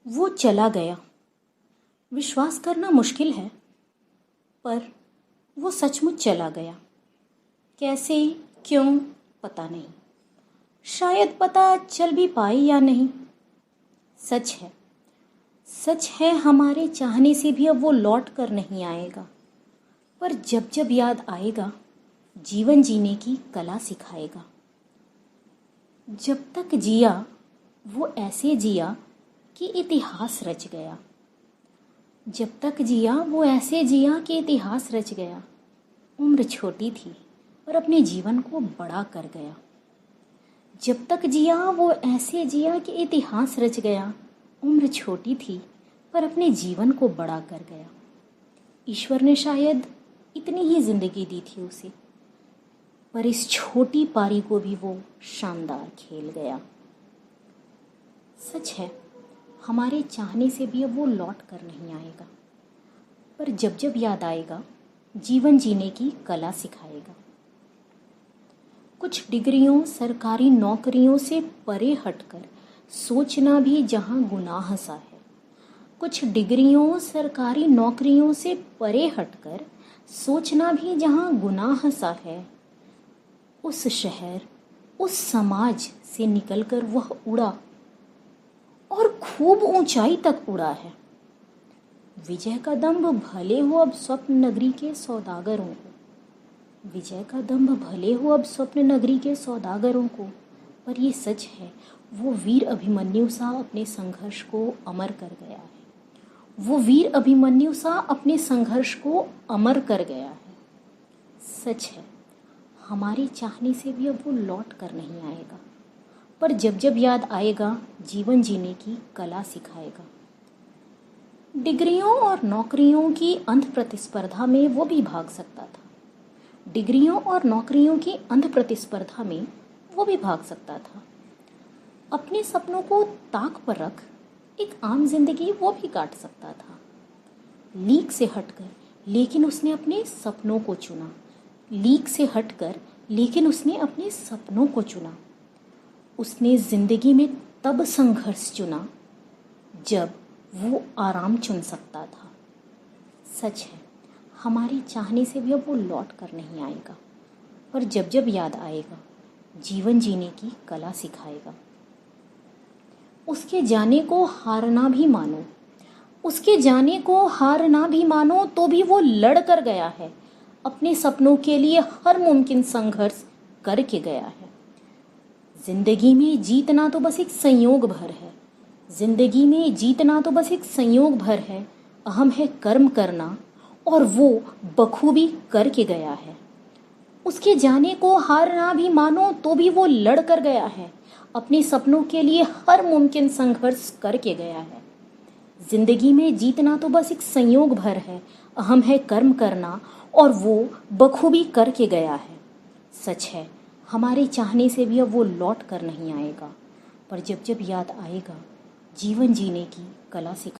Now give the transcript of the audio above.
वो चला गया। विश्वास करना मुश्किल है, पर वो सचमुच चला गया। कैसे, क्यों, पता नहीं। शायद पता चल भी पाए या नहीं। सच है हमारे चाहने से भी अब वो लौट कर नहीं आएगा। पर जब जब याद आएगा, जीवन जीने की कला सिखाएगा। जब तक जिया वो ऐसे जिया कि इतिहास रच गया। जब तक जिया वो ऐसे जिया कि इतिहास रच गया। उम्र छोटी थी पर अपने जीवन को बड़ा कर गया। जब तक जिया वो ऐसे जिया कि इतिहास रच गया। उम्र छोटी थी पर अपने जीवन को बड़ा कर गया। ईश्वर ने शायद इतनी ही जिंदगी दी थी उसे, पर इस छोटी पारी को भी वो शानदार खेल गया। सच है हमारे चाहने से भी अब वो लौट कर नहीं आएगा, पर जब जब याद आएगा, जीवन जीने की कला सिखाएगा। कुछ डिग्रियों, सरकारी नौकरियों से परे हटकर सोचना भी जहाँ गुनाह सा है। कुछ डिग्रियों, सरकारी नौकरियों से परे हटकर सोचना भी जहाँ गुनाह सा है। उस शहर, उस समाज से निकलकर वह उड़ा और खूब ऊंचाई तक उड़ा है। विजय का दंभ भले हो अब स्वप्न नगरी के सौदागरों को। विजय का दंभ भले हो अब स्वप्न नगरी के सौदागरों को, पर ये सच है वो वीर अभिमन्यु सा अपने संघर्ष को अमर कर गया है। वो वीर अभिमन्यु सा अपने संघर्ष को अमर कर गया है। सच है हमारे चाहने से भी अब वो लौट कर नहीं आएगा, पर जब जब याद आएगा, जीवन जीने की कला सिखाएगा। डिग्रियों और नौकरियों की अंध प्रतिस्पर्धा में वो भी भाग सकता था। डिग्रियों और नौकरियों की अंध प्रतिस्पर्धा में वो भी भाग सकता था। अपने सपनों को ताक पर रख एक आम जिंदगी वो भी काट सकता था। लीक से हटकर लेकिन उसने अपने सपनों को चुना। लीक से हटकर लेकिन उसने अपने सपनों को चुना। उसने जिंदगी में तब संघर्ष चुना जब वो आराम चुन सकता था। सच है हमारे चाहने से भी अब वो लौट कर नहीं आएगा, पर जब जब याद आएगा, जीवन जीने की कला सिखाएगा। उसके जाने को हारना भी मानो, उसके जाने को हारना भी मानो, तो भी वो लड़ कर गया है। अपने सपनों के लिए हर मुमकिन संघर्ष करके गया है। जिंदगी में जीतना तो बस एक संयोग भर है। जिंदगी में जीतना तो बस एक संयोग भर है। अहम है कर्म करना, और वो बखूबी करके गया है। उसके जाने को हारना भी मानो, तो भी वो लड़ कर गया है। अपने सपनों के लिए हर मुमकिन संघर्ष करके गया है। जिंदगी में जीतना तो बस एक संयोग भर है। अहम है कर्म करना, और वो बखूबी करके गया है। सच है हमारे चाहने से भी अब वो लौट कर नहीं आएगा, पर जब जब याद आएगा, जीवन जीने की कला सिखा